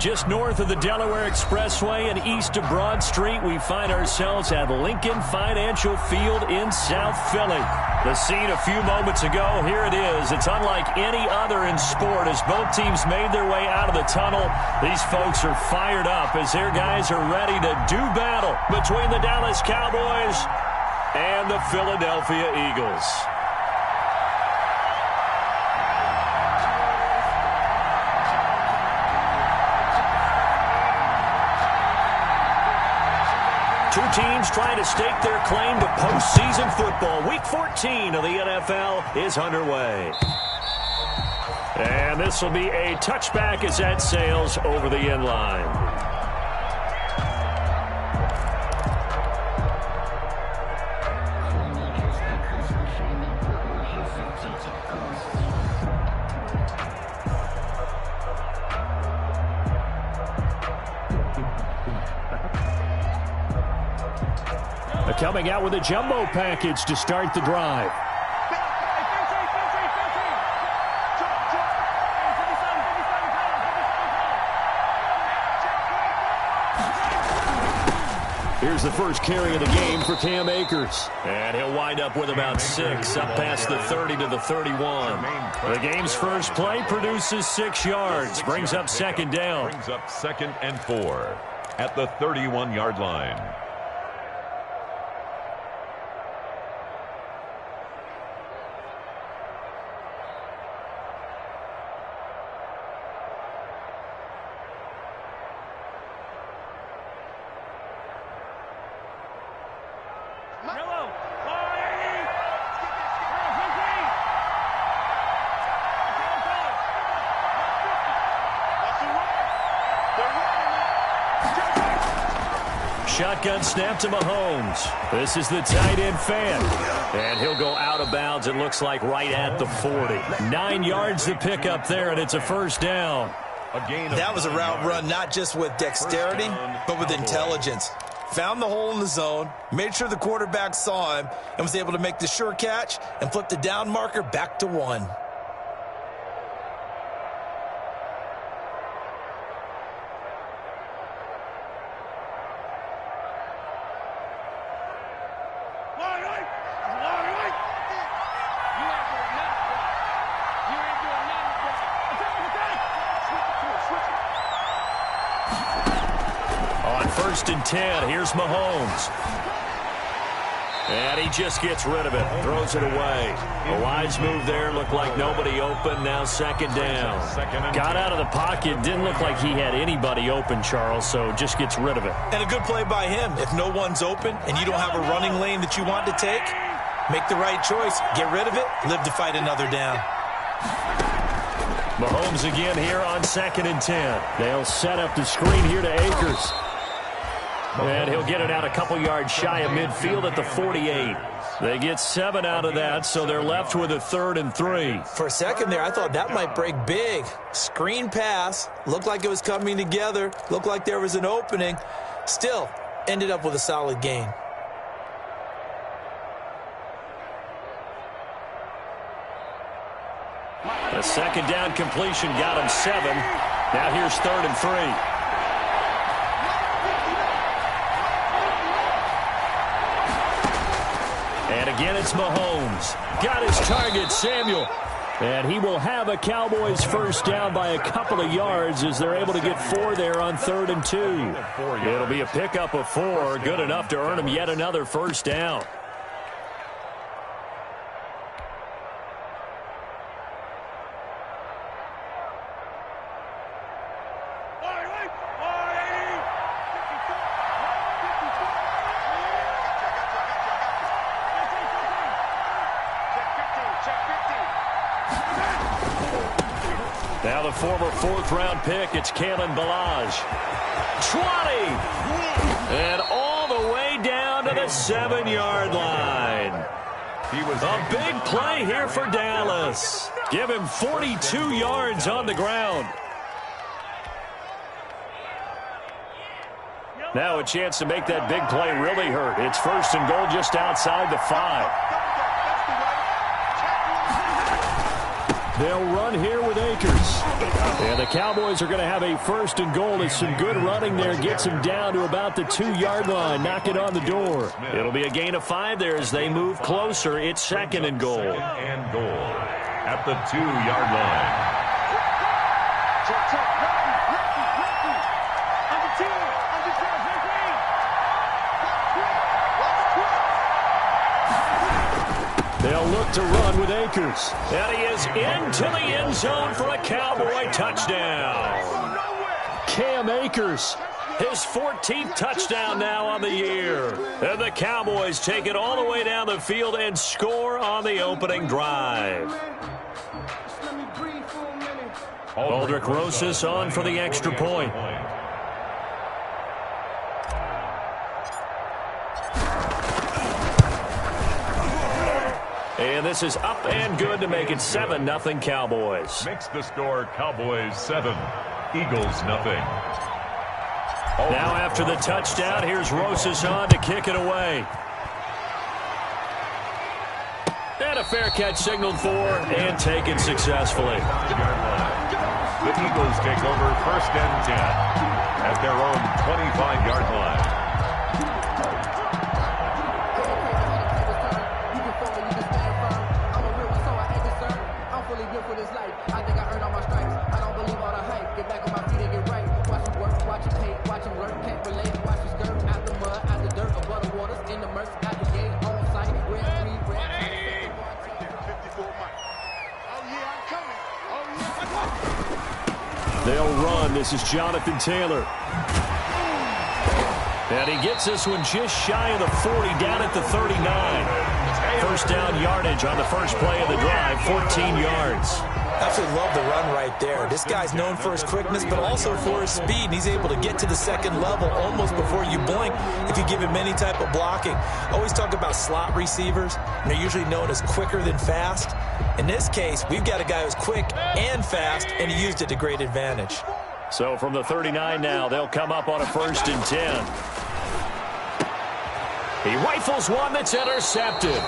Just north of the Delaware Expressway and east of Broad Street, we find ourselves at Lincoln Financial Field in South Philly. The scene a few moments ago, here it is. It's unlike any other in sport as both teams made their way out of the tunnel. These folks are fired up as their guys are ready to do battle between the Dallas Cowboys and the Philadelphia Eagles. Two teams trying to stake their claim to postseason football. Week 14 of the NFL is underway. And this will be a touchback as that sails over the end line. Coming out with a jumbo package to start the drive. Here's the first carry of the game for Cam Akers. And he'll wind up with about 6, up past the 30 to the 31. The game's first play produces 6 yards, brings up second down. Brings up 2nd and 4 at the 31-yard line. Shotgun snap to Mahomes. This is the tight end fan. And he'll go out of bounds, it looks like, right at the 40. 9 yards to pick up there, and it's a first down. That was a route run not just with dexterity, but with intelligence. Found the hole in the zone, made sure the quarterback saw him, and was able to make the sure catch and flip the down marker back to 1. First and 10. Here's Mahomes. And he just gets rid of it. Throws it away. A wise move there. Looked like nobody open. Now second down. Got out of the pocket. Didn't look like he had anybody open, Charles, so just gets rid of it. And a good play by him. If no one's open and you don't have a running lane that you want to take, make the right choice. Get rid of it. Live to fight another down. Mahomes again here on 2nd and 10. They'll set up the screen here to Akers. And he'll get it out a couple yards shy of midfield at the 48. They get 7 out of that, so they're left with a 3rd and 3. For a second there, I thought that might break big. Screen pass. Looked like it was coming together. Looked like there was an opening. Still, ended up with a solid gain. A second down completion got him 7. Now here's 3rd and 3. And again, it's Mahomes. Got his target, Samuel. And he will have a Cowboys first down by a couple of yards as they're able to get 4 there on 3rd and 2. It'll be a pickup of 4, good enough to earn him yet another first down. Now the former 4th-round pick, it's Kalen Ballage. 20! And all the way down to the 7-yard line. A big play here for Dallas. Give him 42 yards on the ground. Now a chance to make that big play really hurt. It's 1st and goal just outside the 5. They'll run here with Akers. And the Cowboys are going to have a 1st and goal. As some good running there gets them down to about the 2-yard line. Knock it on the door. It'll be a gain of 5 there as they move closer. It's 2nd and goal. 2nd and goal at the 2-yard line. They'll look to run with Akers. And he is into the end zone for a Cowboy touchdown. Cam Akers, his 14th touchdown now on the year. And the Cowboys take it all the way down the field and score on the opening drive. Aldrich Rosas on for the extra point. And this is up and good to make it 7-0 Cowboys. Makes the score Cowboys 7, Eagles 0. Now after the touchdown, here's Rosas on to kick it away. And a fair catch signaled for and taken successfully. The Eagles take over 1st and 10 at their own 25-yard line. They'll run. This is Jonathan Taylor. And he gets this one just shy of the 40, down at the 39. 1st down yardage on the first play of the drive, 14 yards. Absolutely love the run right there. This guy's known for his quickness, but also for his speed. And he's able to get to the 2nd level almost before you blink if you give him any type of blocking. Always talk about slot receivers, and they're usually known as quicker than fast. In this case, we've got a guy who's quick and fast, and he used it to great advantage. So from the 39 now, they'll come up on a 1st and 10. He rifles one that's intercepted.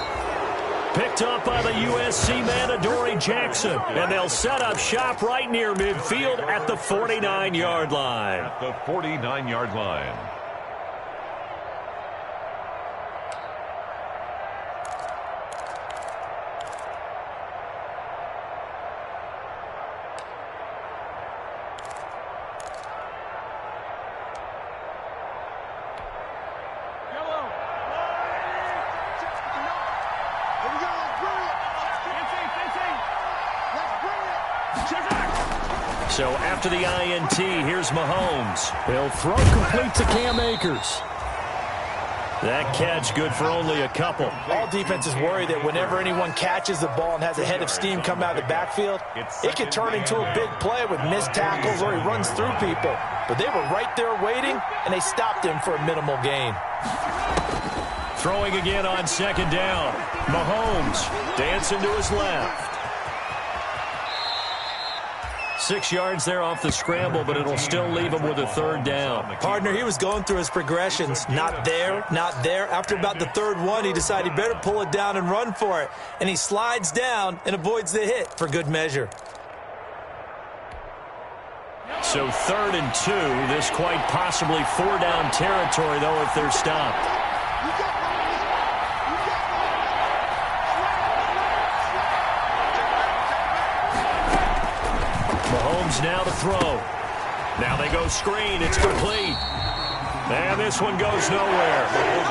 Picked up by the USC man, Adoree Jackson. And they'll set up shop right near midfield at the 49-yard line. At the 49-yard line. So after the INT, here's Mahomes. He'll throw complete to Cam Akers. That catch good for only a couple. All defenses worry that whenever anyone catches the ball and has a head of steam come out of the backfield, it can turn into a big play with missed tackles or he runs through people. But they were right there waiting, and they stopped him for a minimal gain. Throwing again on 2nd down. Mahomes dancing to his left. 6 yards there off the scramble, but it'll still leave him with a 3rd down. Partner, he was going through his progressions. Not there, not there. After about the 3rd one, he decided he better pull it down and run for it. And he slides down and avoids the hit for good measure. So 3rd and 2. This quite possibly 4-down territory, though, if they're stopped. Mahomes now to throw. Now they go screen. It's complete. And this one goes nowhere.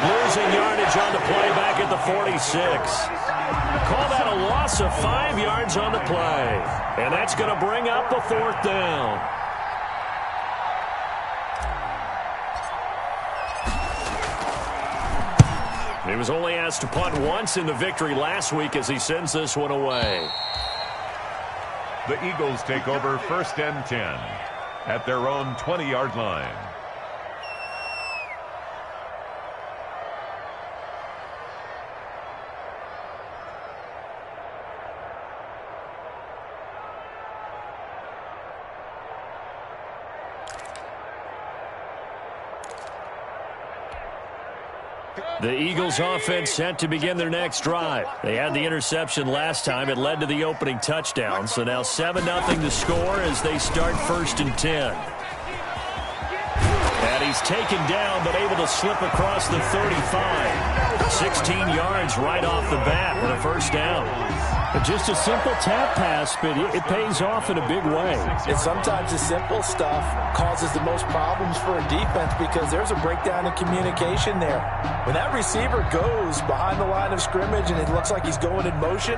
Losing yardage on the play back at the 46. Call that a loss of 5 yards on the play. And that's going to bring up a 4th down. He was only asked to punt once in the victory last week as he sends this one away. The Eagles take over 1st and 10 at their own 20-yard line. The Eagles offense set to begin their next drive. They had the interception last time. It led to the opening touchdown. So now 7-0 to score as they start 1st and 10. And he's taken down but able to slip across the 35. 16 yards right off the bat and a 1st down. Just a simple tap pass, but it pays off in a big way. And sometimes the simple stuff causes the most problems for a defense because there's a breakdown in communication there. When that receiver goes behind the line of scrimmage and it looks like he's going in motion,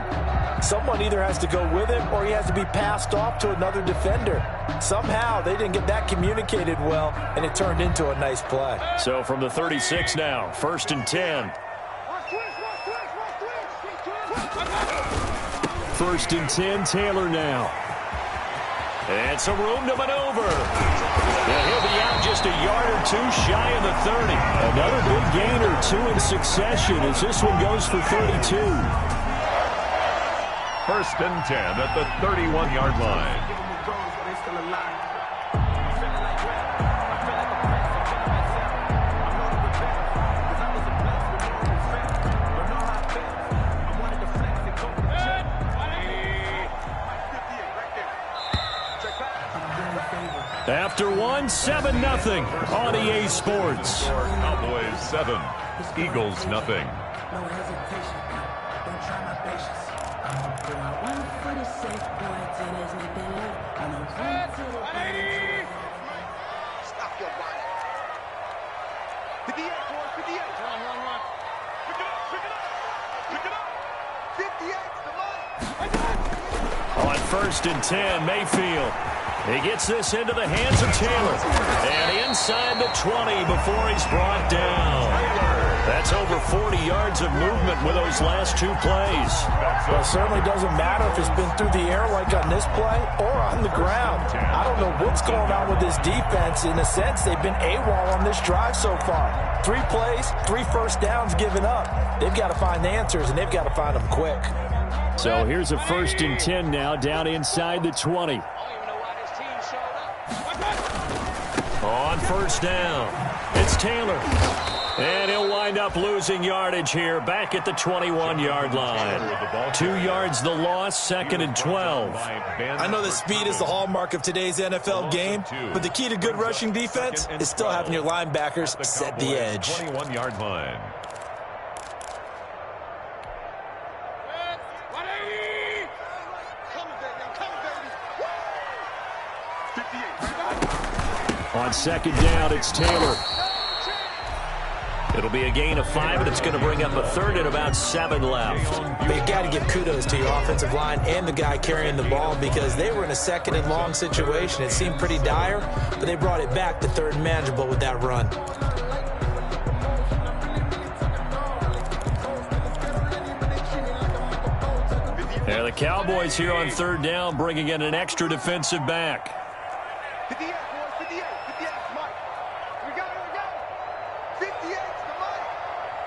someone either has to go with him or he has to be passed off to another defender. Somehow they didn't get that communicated well, and it turned into a nice play. So from the 36 now, 1st and 10. 1st and 10, Taylor now. And some room to maneuver. And he'll be out just a yard or two shy of the 30. Another big gain or two in succession as this one goes for 32. 1st and 10 at the 31-yard line. After one, 7-0 on EA Sports. Cowboys 7, Eagles 0. No hesitation. Don't try my patience. One for the safe boy, till there's nothing left. I'm a run to the bottom. Stop your body. 58, boys, 58. Run. Pick it up. 58's the money. On 1st and 10, Mayfield. He gets this into the hands of Taylor. And inside the 20 before he's brought down. That's over 40 yards of movement with those last 2 plays. Well, it certainly doesn't matter if it's been through the air like on this play or on the ground. I don't know what's going on with this defense. In a sense, they've been AWOL on this drive so far. 3 plays, 3 first downs given up. They've got to find answers, and they've got to find them quick. So here's a 1st and 10 now down inside the 20. On 1st down, it's Taylor. And he'll wind up losing yardage here back at the 21-yard line. 2 yards the loss, 2nd and 12. I know that speed is the hallmark of today's NFL game, but the key to good rushing defense is still having your linebackers set the edge. 21-yard line. On 2nd down, it's Taylor. It'll be a gain of 5, and it's going to bring up a 3rd and about 7 left. But you got to give kudos to your offensive line and the guy carrying the ball because they were in a 2nd and long situation. It seemed pretty dire, but they brought it back to 3rd and manageable with that run. And the Cowboys here on 3rd down, bringing in an extra defensive back. 58, boys, 58. 58's Mike. We got it. 58's the money.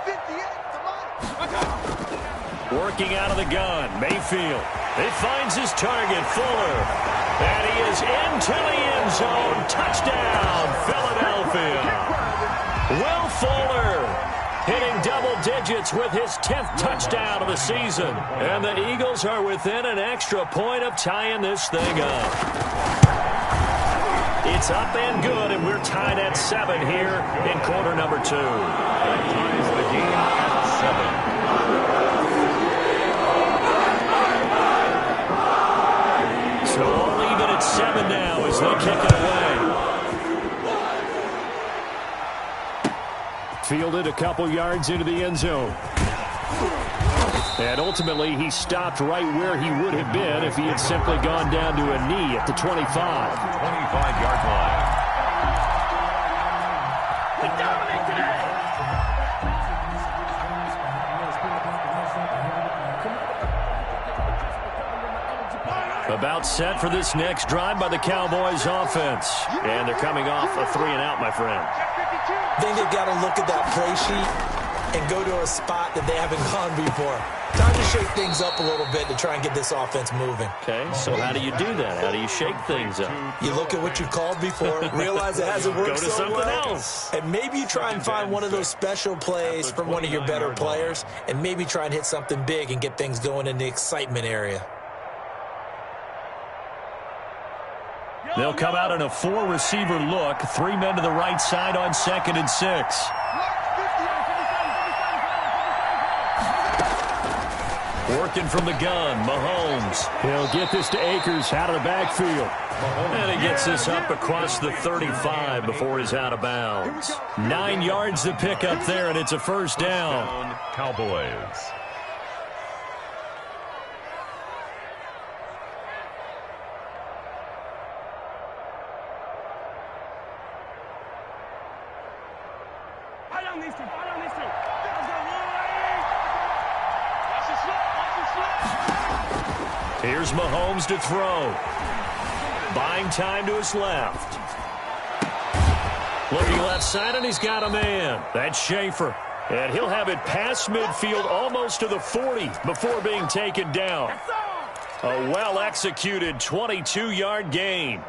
58's the money. Working out of the gun, Mayfield. He finds his target, Fuller. And he is into the end zone. Touchdown, Philadelphia. Will Fuller hitting double digits with his 10th touchdown of the season. And the Eagles are within an extra point of tying this thing up. It's up and good, and we're tied at 7 here in quarter number 2. That ties the game at 7. So all even at 7 now as they kick it away. Fielded a couple yards into the end zone. And ultimately, he stopped right where he would have been if he had simply gone down to a knee at the 25. 25-yard line. We dominate today. About set for this next drive by the Cowboys offense. And they're coming off a 3-and-out, my friend. I think they've got to look at that play sheet and go to a spot that they haven't gone before. Time to shake things up a little bit to try and get this offense moving. Okay, so how do you do that? How do you shake things up? You look at what you called before, realize it hasn't worked Go to so something well, else. and maybe you try and find one of those special plays from one of your better players, and maybe try and hit something big and get things going in the excitement area. They'll come out in a 4-receiver look. 3 men to the right side on 2nd and 6. Working from the gun, Mahomes. He'll get this to Akers out of the backfield. And he gets this up across the 35 before he's out of bounds. 9 yards to pick up there, and it's a first down. Cowboys. Here's Mahomes to throw. Buying time to his left. Looking left side, and he's got a man. That's Schaefer. And he'll have it past midfield almost to the 40 before being taken down. A well-executed 22-yard gain.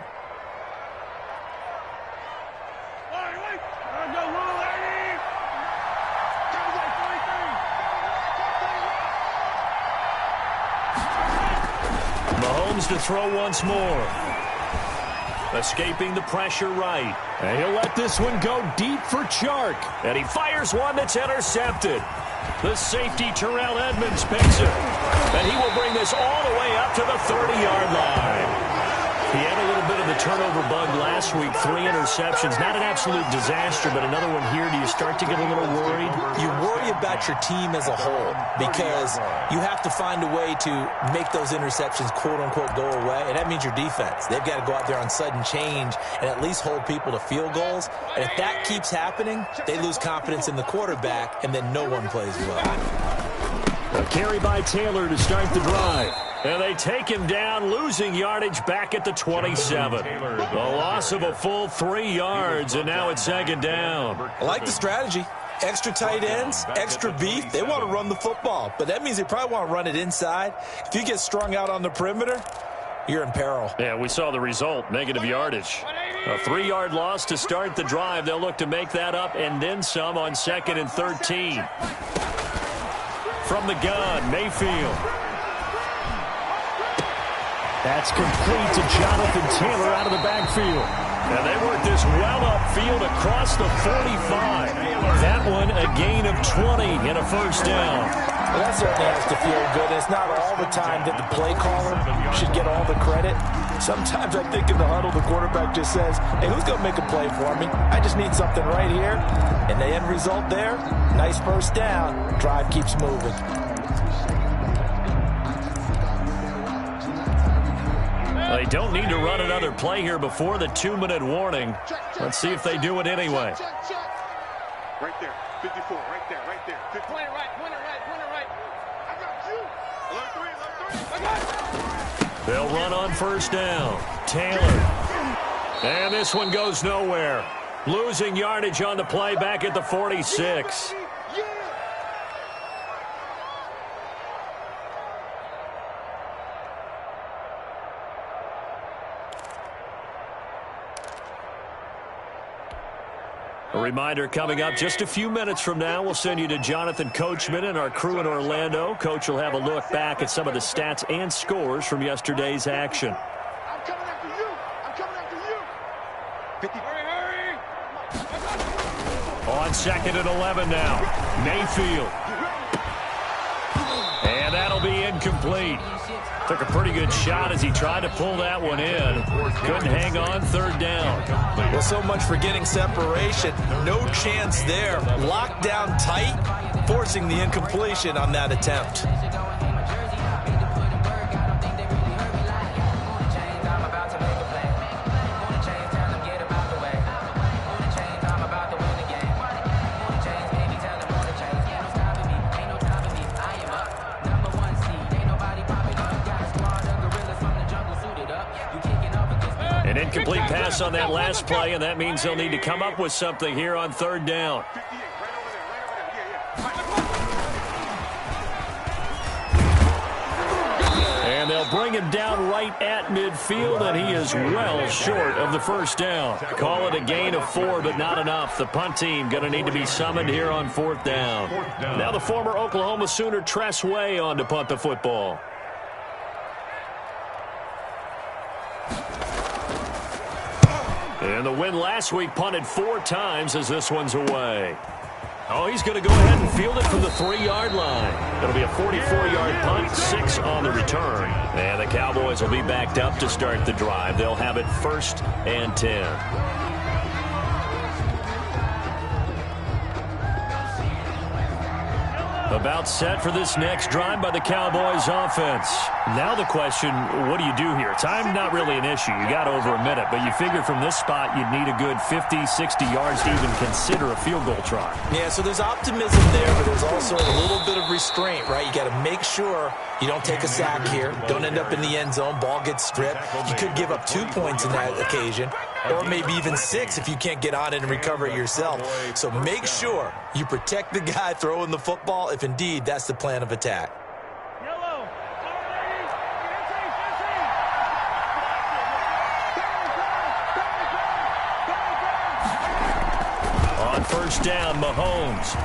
Mahomes to throw once more. Escaping the pressure right. And he'll let this one go deep for Chark. And he fires one that's intercepted. The safety, Terrell Edmonds, picks it. And he will bring this all the way up to the 30-yard line. He had a little bit of the turnover bug last week. 3 interceptions. Not an absolute disaster, but another one here. Do you start to get a little worried? You worry about your team as a whole because you have to find a way to make those interceptions, quote-unquote, go away, and that means your defense. They've got to go out there on sudden change and at least hold people to field goals. And if that keeps happening, they lose confidence in the quarterback, and then no one plays well. A carry by Taylor to start the drive. And they take him down, losing yardage back at the 27. The loss of a full 3 yards, and now it's 2nd down. I like the strategy. Extra tight ends, extra beef. They want to run the football, but that means they probably want to run it inside. If you get strung out on the perimeter, you're in peril. Yeah, we saw the result, negative yardage. A 3-yard loss to start the drive. They'll look to make that up and then some on 2nd and 13. From the gun, Mayfield. That's complete to Jonathan Taylor out of the backfield. And they work this well upfield across the 45. That one a gain of 20 and a first down. Well, that certainly has to feel good. It's not all the time that the play caller should get all the credit. Sometimes I think in the huddle, the quarterback just says, hey, who's going to make a play for me? I just need something right here. And the end result there, nice first down. Drive keeps moving. They don't need to run another play here before the 2-minute warning. Let's see if they do it anyway. Right there, 54, right there, right there. 50. Point it right, point it right, point it right. I got you. 11-3, 11-3. They'll run on first down. Taylor. And this one goes nowhere. Losing yardage on the play back at the 46. A reminder coming up just a few minutes from now, we'll send you to Jonathan Coachman and our crew in Orlando. Coach will have a look back at some of the stats and scores from yesterday's action. I'm coming after you. I'm coming after you. 50. Hurry, hurry. On 2nd and 11 now. Mayfield. And that'll be incomplete. Took a pretty good shot as he tried to pull that one in. Couldn't hang on, 3rd down. Well, so much for getting separation. No chance there. Locked down tight, forcing the incompletion on that attempt. An incomplete pass on that last play, and that means they'll need to come up with something here on 3rd down. bring him down right at midfield, and he is well short of the first down. Call it a gain of 4, but not enough. The punt team going to need to be summoned here on 4th down. Now the former Oklahoma Sooner Tress Way on to punt the football. And the win last week punted 4 times as this one's away. Oh, he's going to go ahead and field it from the 3-yard line. It'll be a 44-yard punt, 6 on the return. And the Cowboys will be backed up to start the drive. They'll have it 1st and 10. About set for this next drive by the Cowboys offense. Now the question, what do you do here? Time not really an issue. You got over a minute, but you figure from this spot you'd need a good 50, 60 yards to even consider a field goal try. Yeah, so there's optimism there, but there's also a little bit of restraint, right? You got to make sure you don't take a sack here. Don't end up in the end zone. Ball gets stripped. You could give up 2 points in that occasion, or maybe even 6 if you can't get on it and recover it yourself. So make sure you protect the guy throwing the football if indeed that's the plan of attack. On 1st down, Mahomes.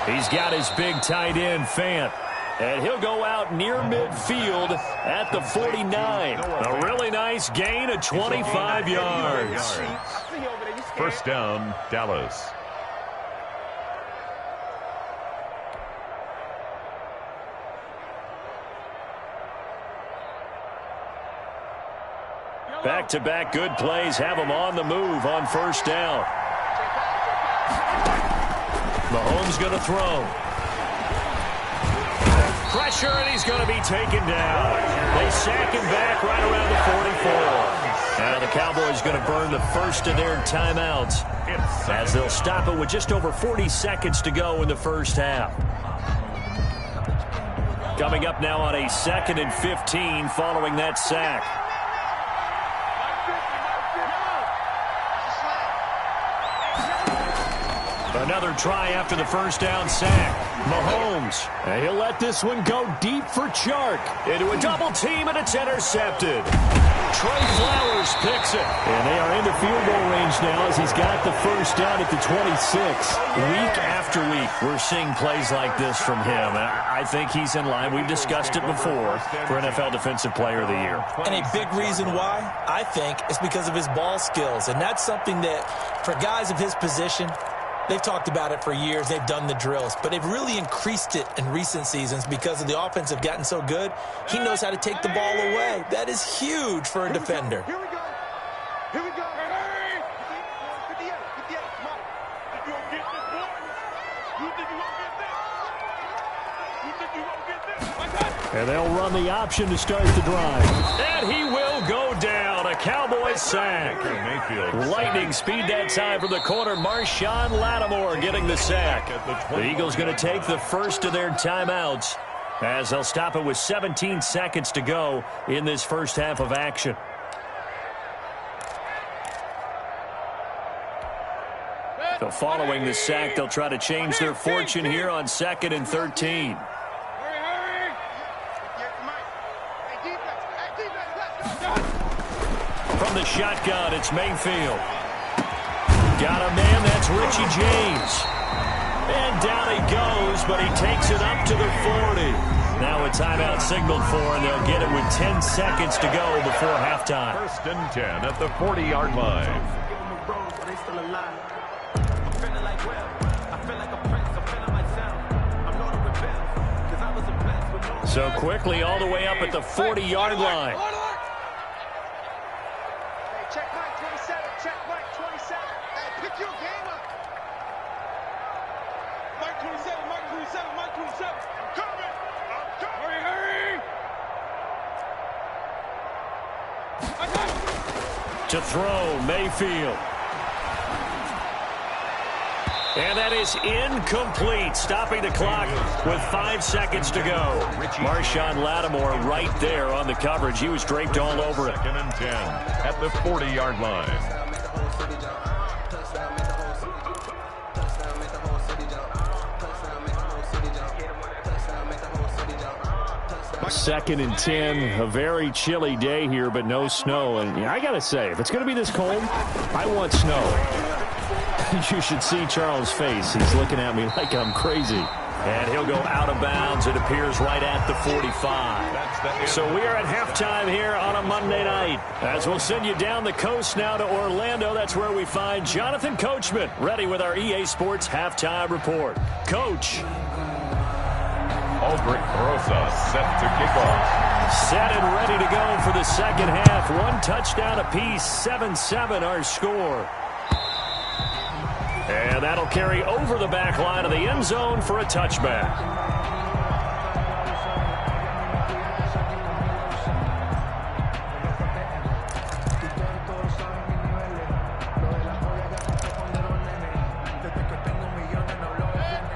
He's got his big tight end, Fant. And he'll go out near midfield at the 49. A really nice gain of 25 yards. 1st down, Dallas. Back-to-back good plays have him on the move on 1st down. Mahomes going to throw. Pressure, and he's going to be taken down. They sack him back right around the 44. Now the Cowboys going to burn the first of their timeouts as they'll stop it with just over 40 seconds to go in the first half. Coming up now on a 2nd and 15 following that sack. Another try after the 1st down sack. Mahomes, and he'll let this one go deep for Chark. Into a double team, and it's intercepted. Trey Flowers picks it. And they are into field goal range now as he's got the 1st down at the 26. Week after week, we're seeing plays like this from him. And I think he's in line. We've discussed it before for NFL Defensive Player of the Year. And a big reason why, I think, is because of his ball skills. And that's something that, for guys of his position, they've talked about it for years. They've done the drills. But they've really increased it in recent seasons because of the offense have gotten so good. He knows how to take the ball away. That is huge for a defender. Here we go. Here we go. Hey! 58. 58. Come on. You won't get this, boy. You think you won't get this? You think you won't get this? And they'll run the option to start the drive. And he will go down. A Cowboys sack. Lightning speed that time from the corner. Marshawn Lattimore getting the sack. The Eagles going to take the first of their timeouts as they'll stop it with 17 seconds to go in this first half of action. So following the sack, they'll try to change their fortune here on 2nd and 13. From the shotgun, it's Mayfield. Got a man, that's Richie James. And down he goes, but he takes it up to the 40. Now a timeout signaled for, and they'll get it with 10 seconds to go before halftime. 1st and 10 at the 40-yard line. So quickly all the way up at the 40-yard line. Check Mike 27. Check Mike 27. Hey, pick your game up. Mike 27. Mike 27. Mike 27. I'm coming. I'm coming. Hurry, hurry. To throw, Mayfield. And that is incomplete, stopping the clock with 5 seconds to go. Marshawn Lattimore right there on the coverage. He was draped all over it. 2nd and 10 at the 40-yard line. 2nd and 10, a very chilly day here, but no snow. And I got to say, if it's going to be this cold, I want snow. You should see Charles' face. He's looking at me like I'm crazy. And he'll go out of bounds. It appears right at the 45. So we are at halftime here on a Monday night. As we'll send you down the coast now to Orlando. That's where we find Jonathan Coachman ready with our EA Sports halftime report. Coach. Aldrich Rosa set to kick off. Set and ready to go for the second half. 1 touchdown apiece, 7-7 our score. And that'll carry over the back line of the end zone for a touchback.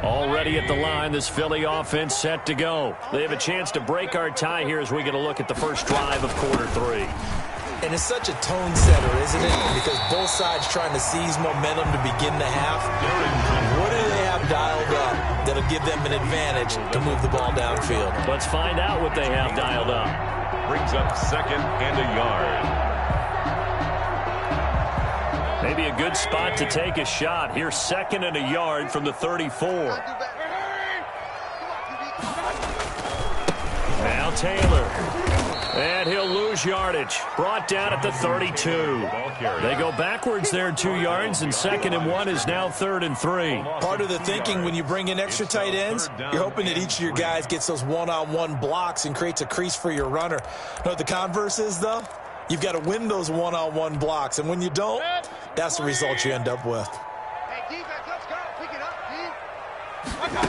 Already at the line, this Philly offense set to go. They have a chance to break our tie here as we get a look at the first drive of quarter 3. And it's such a tone setter, isn't it? Because both sides trying to seize momentum to begin the half. What do they have dialed up that'll give them an advantage to move the ball downfield? Let's find out what they have dialed up. Brings up 2nd and a yard. Maybe a good spot to take a shot. Here's 2nd and a yard from the 34. Now Taylor. And he'll lose yardage. Brought down at the 32. They go backwards there 2 yards, and 2nd and 1 is now 3rd and 3. Part of the thinking when you bring in extra tight ends, you're hoping that each of your guys gets those one-on-one blocks and creates a crease for your runner. You know what the converse is, though? You've got to win those one-on-one blocks, and when you don't, that's the result you end up with. Hey, defense, let's go. Pick it up,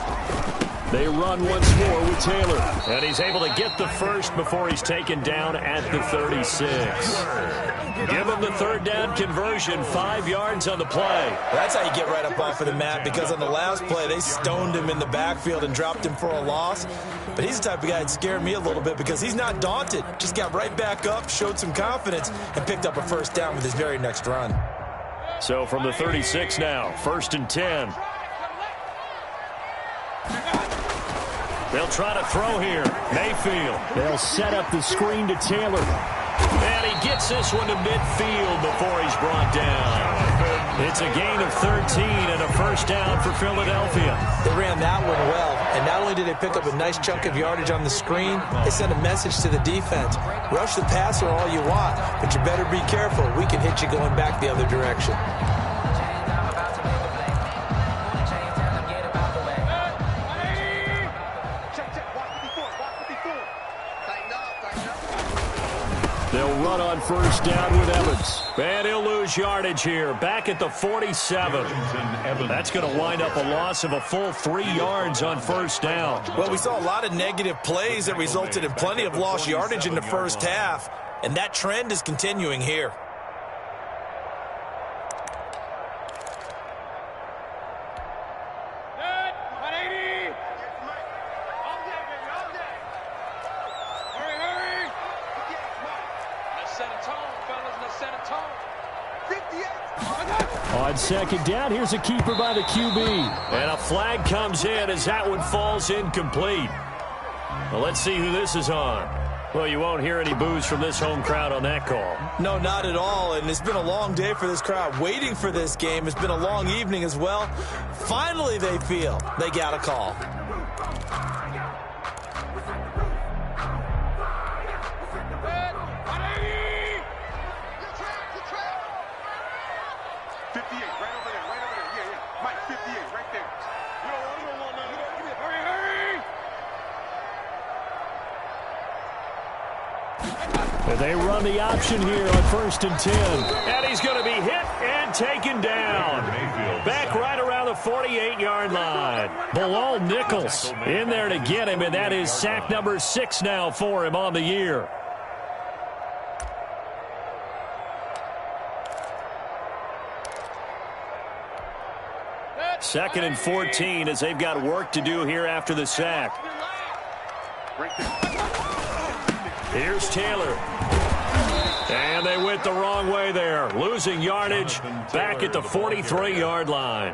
D. They run once more with Taylor. And he's able to get the first before he's taken down at the 36. Give him the 3rd down conversion, 5 yards on the play. That's how you get right up off of the mat, because on the last play, they stoned him in the backfield and dropped him for a loss. But he's the type of guy that scared me a little bit because he's not daunted. Just got right back up, showed some confidence, and picked up a 1st down with his very next run. So from the 36 now, 1st and 10. They'll try to throw here. Mayfield. They'll set up the screen to Taylor. And he gets this one to midfield before he's brought down. It's a gain of 13 and a 1st down for Philadelphia. They ran that one well, and not only did they pick up a nice chunk of yardage on the screen, they sent a message to the defense. Rush the passer all you want, but you better be careful. We can hit you going back the other direction. They'll run on 1st down with Evans. And he'll lose yardage here. Back at the 47. That's going to wind up a loss of a full 3 yards on 1st down. Well, we saw a lot of negative plays that resulted in plenty of lost yardage in the 1st half. And that trend is continuing here. On 2nd down, here's a keeper by the QB. And a flag comes in as that one falls incomplete. Well, let's see who this is on. Well, you won't hear any boos from this home crowd on that call. No, not at all. And it's been a long day for this crowd waiting for this game. It's been a long evening as well. Finally, they feel they got a call. They run the option here on 1st and 10. And he's going to be hit and taken down. Back right around the 48-yard line. Bilal Nichols in there to get him, and that is sack number 6 now for him on the year. Second and 14 as they've got work to do here after the sack. Here's Taylor. And they went the wrong way there, losing yardage back at the 43-yard line.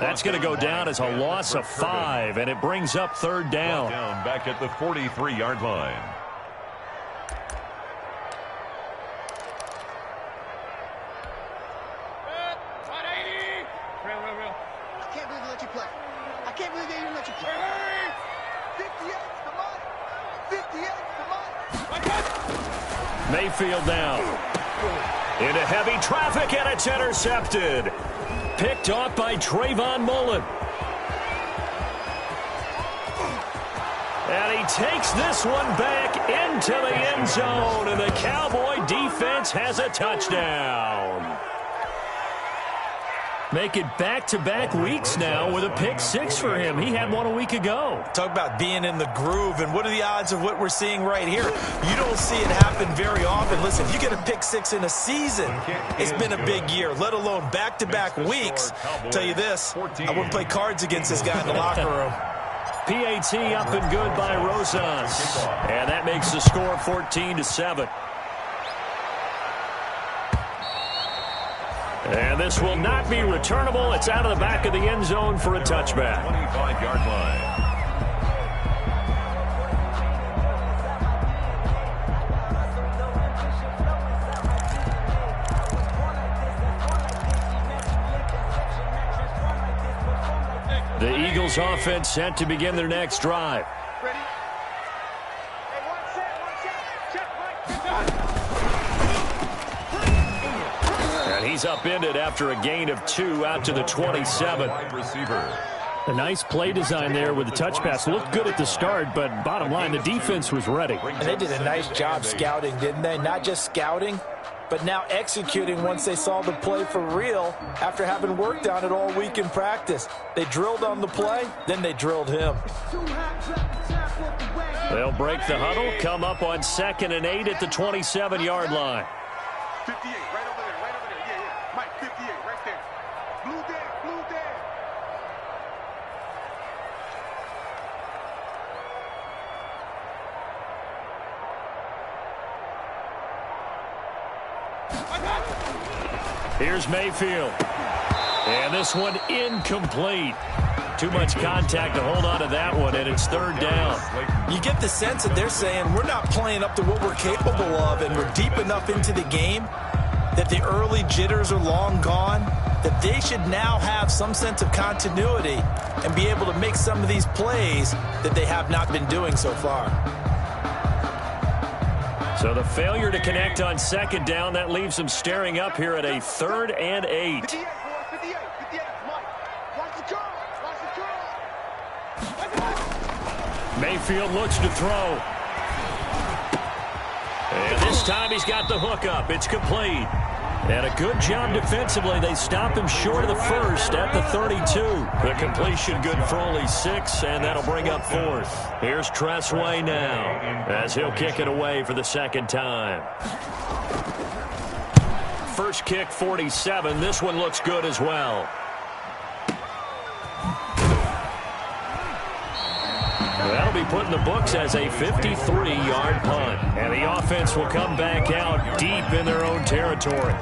That's going to go down as a loss of 5, and it brings up third down. Back at the 43-yard line. I can't believe they let you play. I can't believe they even let you play. 58, come on. 58, come on. Mayfield down. Into heavy traffic, and it's intercepted. Picked off by Trayvon Mullen. And he takes this one back into the end zone, and the Cowboy defense has a touchdown. Make it back-to-back weeks now with a pick-6 for him. He had one a week ago. Talk about being in the groove, and what are the odds of what we're seeing right here? You don't see it happen very often. Listen, if you get a pick-6 in a season, it's been a big year, let alone back-to-back weeks. Tell you this, I wouldn't play cards against this guy in the locker room. PAT up and good by Rosas. And that makes the score 14-7. And this will not be returnable. It's out of the back of the end zone for a touchback. 25-yard line. The Eagles offense set to begin their next drive. Ready? Hey, one set. Check, And he's upended after a gain of 2 out to the 27. Wide receiver. A nice play design there with the touch pass. Looked good at the start, but bottom line, the defense was ready. And they did a nice job scouting, didn't they? Not just scouting, but now executing once they saw the play for real after having worked on it all week in practice. They drilled on the play, then they drilled him. They'll break the huddle, come up on 2nd and 8 at the 27-yard line. 58, right over there. Yeah. Mike, 58, right there. Blue there. Here's Mayfield. And this one incomplete. Too much contact to hold on to that one, and it's third down. You get the sense that they're saying we're not playing up to what we're capable of, and we're deep enough into the game that the early jitters are long gone, that they should now have some sense of continuity and be able to make some of these plays that they have not been doing so far. So the failure to connect on 2nd down, that leaves them staring up here at a 3rd and 8. 58, boys, 58. Mike, watch the curl. Mayfield looks to throw. And this time he's got the hook up. It's complete. And a good job defensively. They stop him short of the first at the 32. The completion good for only 6, and that'll bring up 4th. Here's Tressway now as he'll kick it away for the 2nd time. First kick, 47. This one looks good as well. That'll be put in the books as a 53-yard punt. And the offense will come back out deep in their own territory.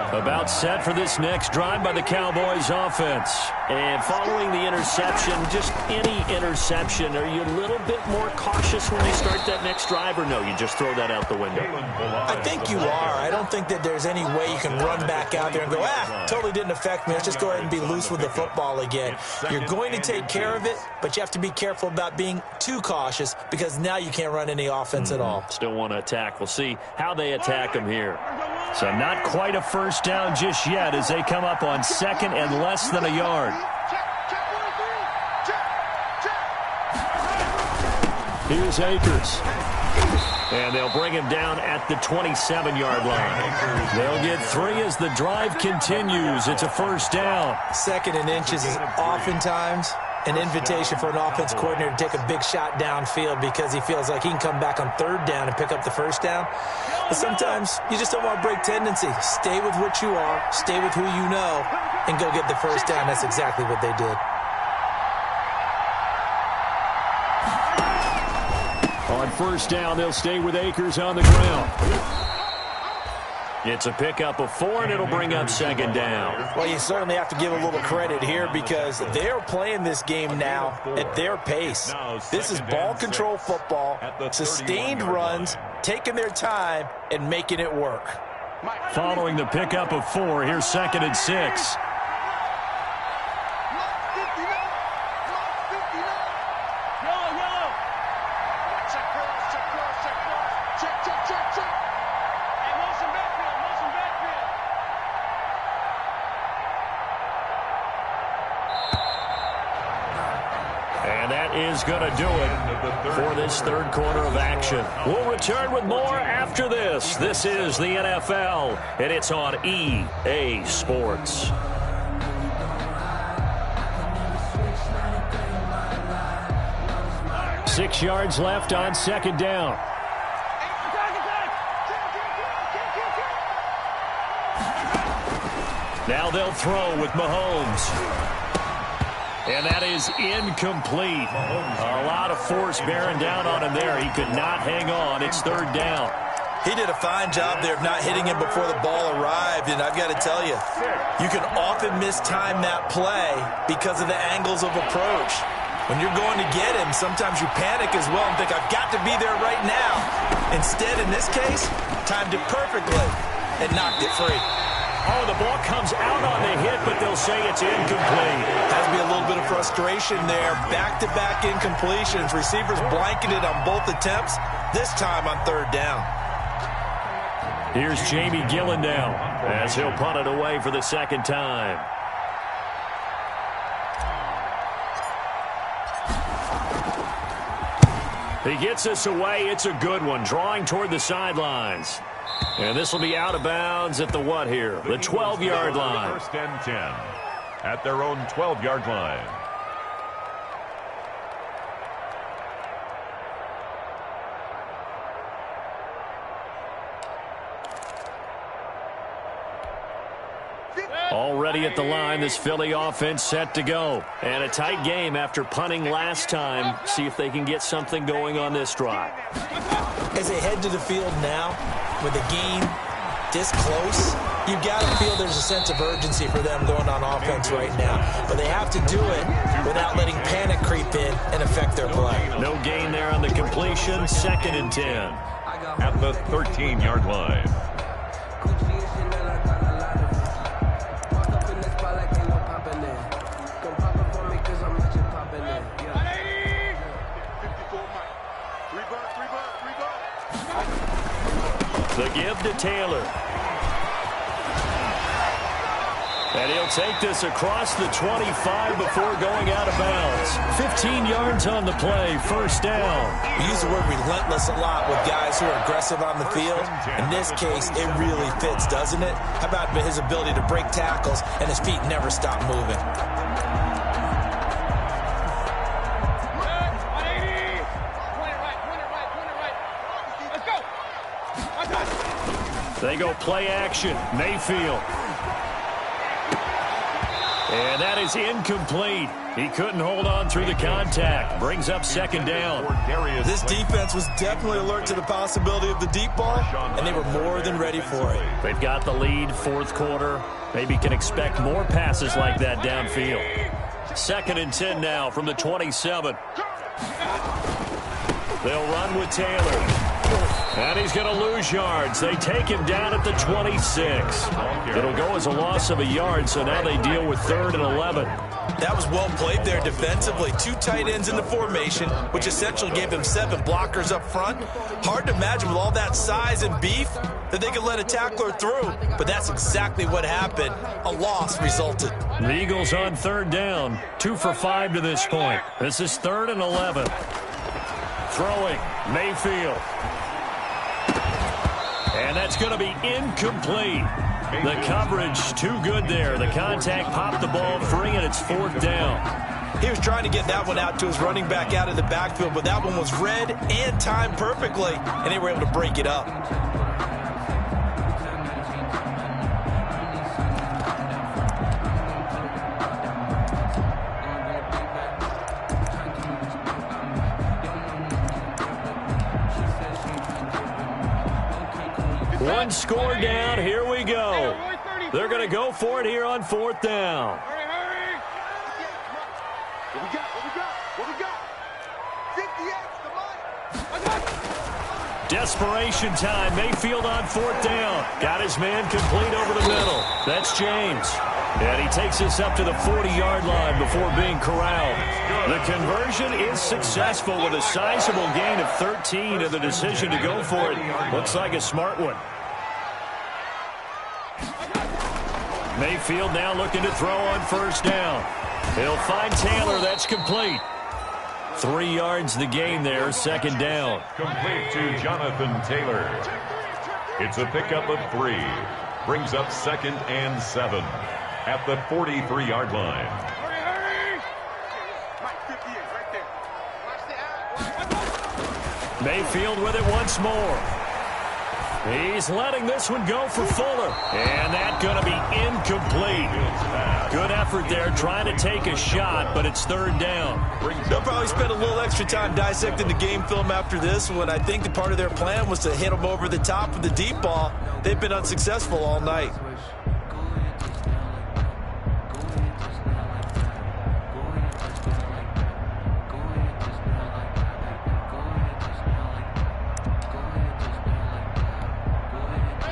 About set for this next drive by the Cowboys offense. And following the interception, just any interception, are you a little bit more cautious when you start that next drive, or no, you just throw that out the window? I think you are. I don't think that there's any way you can run back out there and go, totally didn't affect me. Let's just go ahead and be loose with the football again. You're going to take care of it, but you have to be careful about being too cautious because now you can't run any offense at all. Still want to attack. We'll see how they attack him here. So not quite a first down just yet as they come up on 2nd and less than a yard. Here's Akers. And they'll bring him down at the 27-yard line. They'll get 3 as the drive continues. It's a first down. 2nd and inches is oftentimes an invitation for an offense coordinator to take a big shot downfield because he feels like he can come back on 3rd down and pick up the first down. But sometimes you just don't want to break tendency. Stay with what you are, stay with who you know, and go get the first down. That's exactly what they did. On first down. They'll stay with Akers on the ground. It's a pickup of 4, and it'll bring up second down. Well, you certainly have to give a little credit here because they're playing this game now at their pace. This is ball control football, sustained runs, taking their time, and making it work. Following the pickup of 4, here's 2nd and 6. And that is going to do it for this third quarter of action. We'll return with more after this. This is the NFL, and it's on EA Sports. Six yards left on second down. Now they'll throw with Mahomes. And that is incomplete. A lot of force bearing down on him there. He could not hang on. It's third down. He did a fine job there of not hitting him before the ball arrived, and I've got to tell you, you can often mistime that play because of the angles of approach. When you're going to get him, sometimes you panic as well and think, I've got to be there right now. Instead, in this case, timed it perfectly and knocked it free. Oh, the ball comes out on the hit, but they'll say it's incomplete. Has to be a little bit of frustration there. Back-to-back incompletions. Receivers blanketed on both attempts, this time on third down. Here's Jamie Gillen now as he'll punt it away for the second time. He gets us away. It's a good one, drawing toward the sidelines. And this will be out of bounds at the what here? The 12-yard line. First and 10 at their own 12-yard line. Already at the line, this Philly offense set to go. And a tight game after punting last time. See if they can get something going on this drive. As they head to the field now, with the game this close, you've got to feel there's a sense of urgency for them going on offense right now. But they have to do it without letting panic creep in and affect their play. No gain there on the completion. 2nd and 10. At the 13-yard line. The give to Taylor. And he'll take this across the 25 before going out of bounds. 15 yards on the play, first down. We use the word relentless a lot with guys who are aggressive on the field. In this case, it really fits, doesn't it? How about his ability to break tackles and his feet never stop moving? They go play action. Mayfield. And that is incomplete. He couldn't hold on through the contact. Brings up second down. This defense was definitely alert to the possibility of the deep ball, and they were more than ready for it. They've got the lead, fourth quarter. Maybe can expect more passes like that downfield. 2nd and 10 now from the 27. They'll run with Taylor. And he's going to lose yards. They take him down at the 26. It'll go as a loss of a yard, so now they deal with 3rd and 11. That was well played there defensively. 2 tight ends in the formation, which essentially gave them 7 blockers up front. Hard to imagine with all that size and beef that they could let a tackler through, but that's exactly what happened. A loss resulted. The Eagles on 3rd down, 2 for 5 to this point. This is 3rd and 11. Throwing, Mayfield. And that's going to be incomplete. The coverage too good there. The contact popped the ball free, and it's 4th down. He was trying to get that one out to his running back out of the backfield, but that one was read and timed perfectly, and they were able to break it up. One score down. Here we go. They're going to go for it here on 4th down. What we got? What we got? What we got? 58's the money. Desperation time. Mayfield on 4th down. Got his man complete over the middle. That's James. And he takes us up to the 40-yard line before being corralled. The conversion is successful with a sizable gain of 13, and the decision to go for it looks like a smart one. Mayfield now looking to throw on 1st down. He'll find Taylor. That's complete. 3 yards the gain there, 2nd down. Complete to Jonathan Taylor. It's a pickup of 3. Brings up 2nd and 7 at the 43-yard line. Mayfield with it once more. He's letting this one go for Fuller. And that's going to be incomplete. Good effort there trying to take a shot, but it's 3rd down. They'll probably spend a little extra time dissecting the game film after this one. I think the part of their plan was to hit them over the top with the deep ball. They've been unsuccessful all night.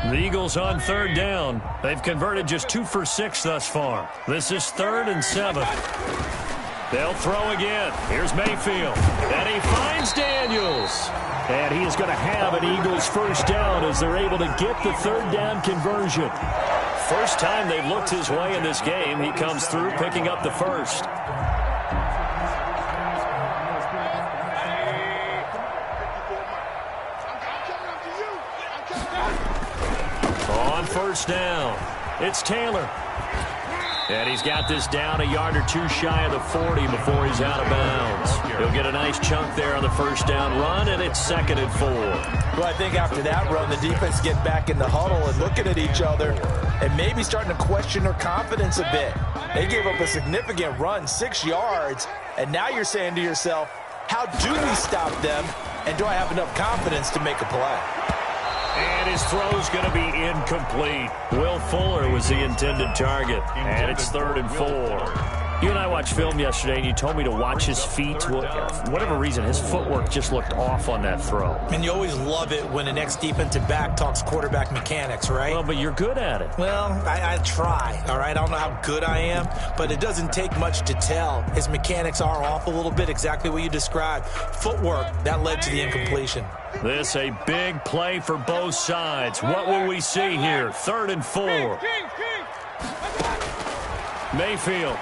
The Eagles on 3rd down. They've converted just 2 for 6 thus far. This is 3rd and 7. They'll throw again. Here's Mayfield. And he finds Daniels. And he is going to have an Eagles 1st down as they're able to get the 3rd down conversion. First time they've looked his way in this game. He comes through picking up the 1st. On 1st down, it's Taylor. And he's got this down a yard or 2 shy of the 40 before he's out of bounds. He'll get a nice chunk there on the 1st down run, and it's 2nd and 4. Well, I think after that run, the defense getting back in the huddle and looking at each other and maybe starting to question their confidence a bit. They gave up a significant run, 6 yards, and now you're saying to yourself, how do we stop them, and do I have enough confidence to make a play? And his throw's going to be incomplete. Will Fuller was the intended target. And it's 3rd and 4. You and I watched film yesterday, and you told me to watch his feet. For whatever reason, his footwork just looked off on that throw. And you always love it when an ex-defensive back talks quarterback mechanics, right? Well, but you're good at it. Well, I try, all right? I don't know how good I am, but it doesn't take much to tell. His mechanics are off a little bit, exactly what you described. Footwork, that led to the incompletion. This a big play for both sides. What will we see here? 3rd and 4. Mayfield.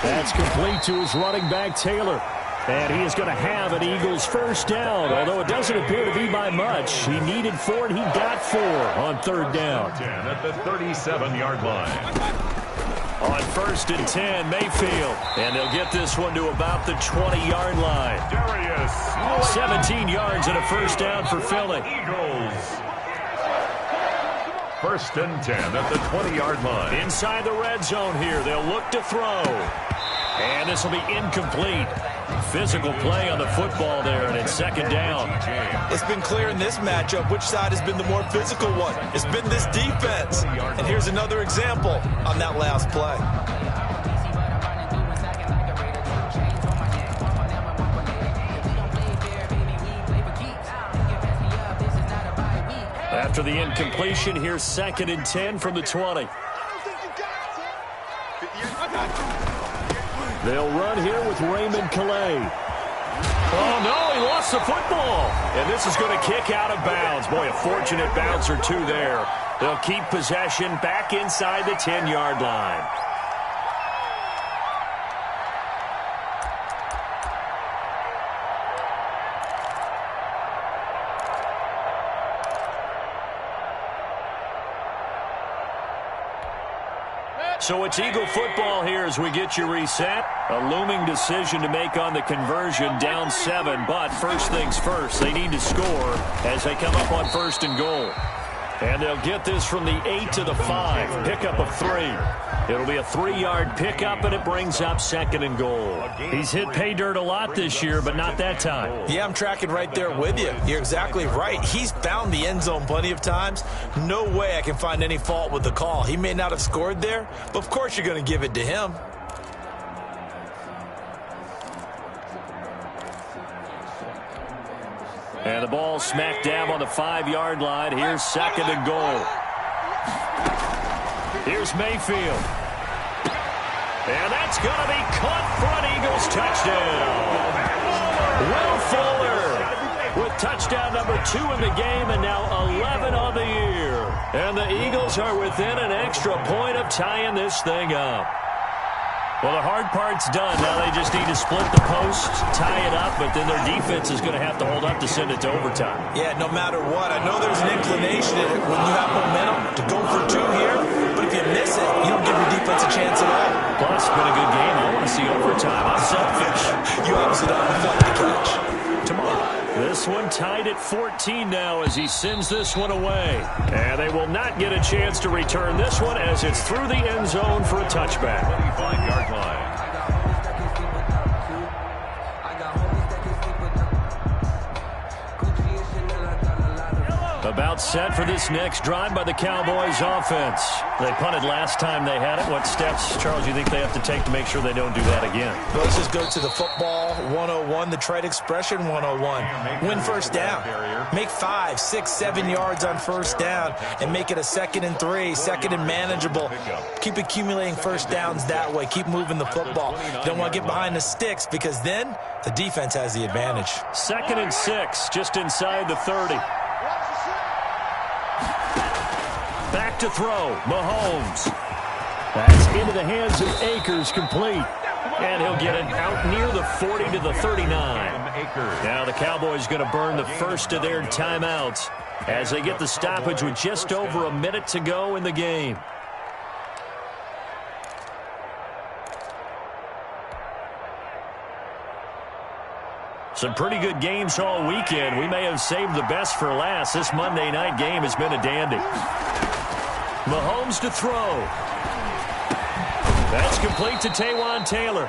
That's complete to his running back, Taylor. And he is going to have an Eagles 1st down, although it doesn't appear to be by much. He needed 4, and he got 4 on 3rd down. 10 at the 37-yard line. On 1st and 10, Mayfield. And they'll get this one to about the 20-yard line. 17 yards and a 1st down for Philly. Eagles. 1st and 10 at the 20-yard line. Inside the red zone here, they'll look to throw. And this will be incomplete. Physical play on the football there, and it's 2nd down. It's been clear in this matchup which side has been the more physical one. It's been this defense. And here's another example on that last play. After the incompletion, here's 2nd and 10 from the 20. They'll run here with Raymond Calais. Oh, no, he lost the football. And this is going to kick out of bounds. Boy, a fortunate bounce or two there. They'll keep possession back inside the 10-yard line. So it's Eagle football here as we get you reset. A looming decision to make on the conversion, down 7. But first things first, they need to score as they come up on 1st and goal. And they'll get this from the 8 to the 5. Pickup of 3. It'll be a 3-yard pickup, and it brings up 2nd and goal. He's hit pay dirt a lot this year, but not that time. Yeah, I'm tracking right there with you. You're exactly right. He's found the end zone plenty of times. No way I can find any fault with the call. He may not have scored there, but of course you're going to give it to him. And the ball smacked dab on the 5-yard line. Here's 2nd and goal. Here's Mayfield. And that's going to be caught for an Eagles touchdown. Will Fuller with touchdown number 2 in the game and now 11 on the year. And the Eagles are within an extra point of tying this thing up. Well, the hard part's done. Now they just need to split the post, tie it up, but then their defense is going to have to hold up to send it to overtime. Yeah, no matter what. I know there's an inclination in it when you have momentum to go for 2 here, but if you miss it, you don't give your defense a chance at all. Plus, it's been a good game. I want to see overtime. I'm selfish. You obviously don't have fun to catch. Tomorrow. This one tied at 14 now as he sends this one away. And they will not get a chance to return this one as it's through the end zone for a touchback. 25-yard line. About set for this next drive by the Cowboys offense. They punted last time they had it. What steps, Charles, you think they have to take to make sure they don't do that again? Well, let's just go to the football 101, the trade expression 101. Win first down. Make 5, 6, 7 yards on first down and make it a 2nd and 3, 2nd and manageable. Keep accumulating first downs that way. Keep moving the football. You don't want to get behind the sticks because then the defense has the advantage. 2nd and 6, just inside the 30. Back to throw, Mahomes. That's into the hands of Akers, complete. And he'll get it out near the 40 to the 39. Now the Cowboys going to burn the first of their timeouts as they get the stoppage with just over a minute to go in the game. Some pretty good games all weekend. We may have saved the best for last. This Monday night game has been a dandy. Mahomes to throw. That's complete to Taywan Taylor.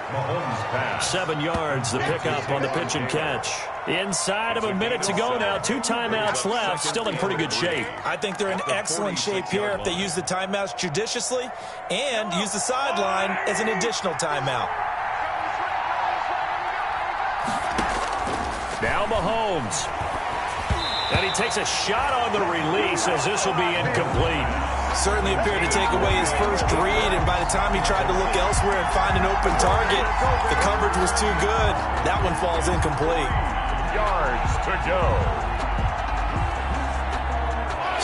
7 yards, the pickup on the pitch and catch. Inside of a minute to go now. 2 timeouts left. Still in pretty good shape. I think they're in excellent shape here if they use the timeouts judiciously and use the sideline as an additional timeout. Now Mahomes. And he takes a shot on the release as this will be incomplete. Certainly appeared to take away his first read, and by the time he tried to look elsewhere and find an open target, the coverage was too good. That one falls incomplete. Yards to go.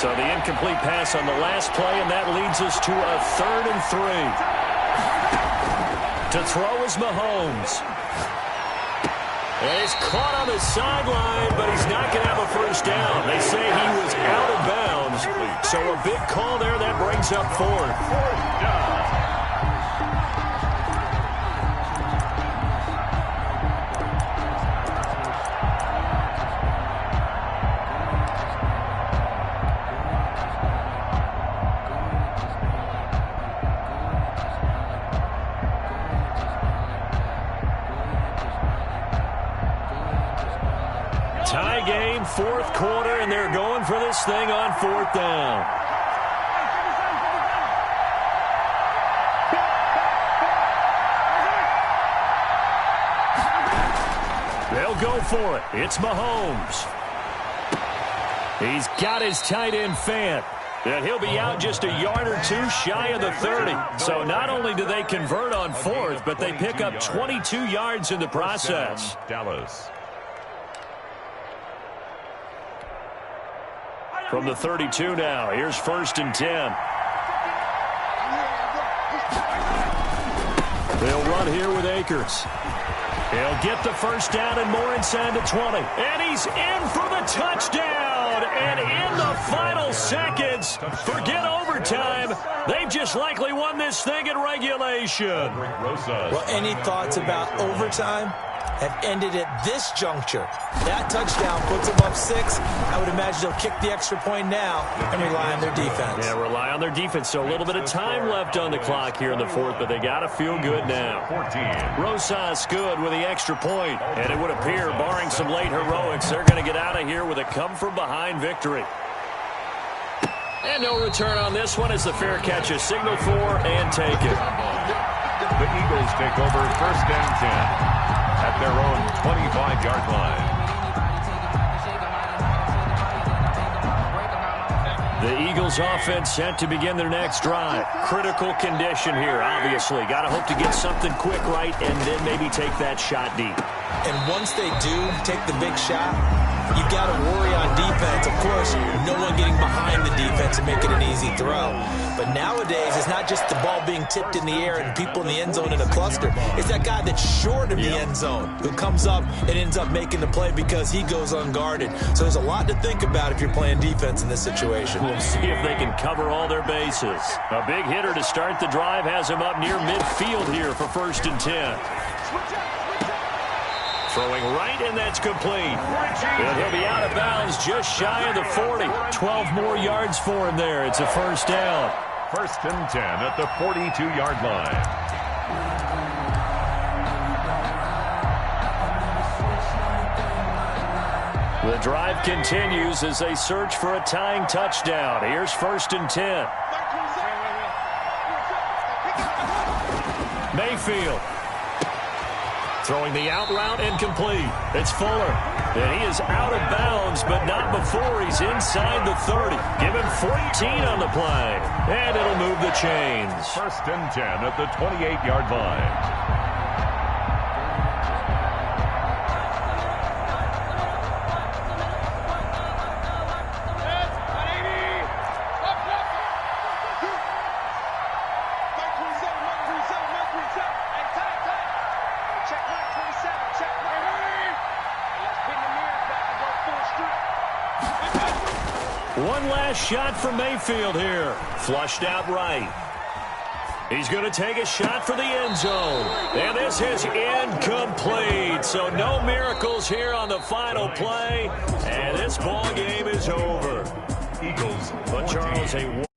So the incomplete pass on the last play, and that leads us to a 3rd and 3. To throw is Mahomes. And he's caught on the sideline, but he's not going to have a first down. They say he was out of bounds. So a big call there that brings up 4th down. Tie game, 4th quarter, and they're going for this thing on 4th down. They'll go for it. It's Mahomes. He's got his tight end Fant. And he'll be out just a yard or 2 shy of the 30. So not only do they convert on 4th, but they pick up 22 yards in the process. Dallas. From the 32 now, here's 1st and 10. They'll run here with Akers. He'll get the first down and more inside the 20. And he's in for the touchdown. And in the final seconds, forget overtime. They've just likely won this thing in regulation. Well, any thoughts about overtime? have ended at this juncture. That touchdown puts them up 6. I would imagine they'll kick the extra point now and rely on their defense. Yeah, rely on their defense. So a little bit of time left on the clock here in the fourth, but they got to feel good now. Rosas good with the extra point, and it would appear, barring some late heroics, they're going to get out of here with a come-from-behind victory. And no return on this one as the fair catch is signaled for and taken. The Eagles take over 1st and 10 at their own 25-yard line. The Eagles offense set to begin their next drive. Critical condition here, obviously. Got to hope to get something quick right and then maybe take that shot deep. And once they do take the big shot, you've got to worry on defense. Of course, no one getting behind the defense and make it an easy throw. But nowadays, it's not just the ball being tipped in the air and people in the end zone in a cluster. It's that guy that's short of the end zone who comes up and ends up making the play because he goes unguarded. So there's a lot to think about if you're playing defense in this situation. We'll see if they can cover all their bases. A big hitter to start the drive has him up near midfield here for 1st and 10. Throwing right, and that's complete. And he'll be out of bounds just shy of the 40. 12 more yards for him there. It's a 1st down. 1st and 10 at the 42-yard line. The drive continues as they search for a tying touchdown. Here's 1st and 10. Mayfield. Throwing the out route and complete. It's Fuller. And he is out of bounds, but not before he's inside the 30. Give him 14 on the play. And it'll move the chains. 1st and 10 at the 28-yard line. One last shot for Mayfield here. Flushed out right. He's going to take a shot for the end zone. And this is incomplete. So no miracles here on the final play. And this ball game is over. Eagles. But Charles, a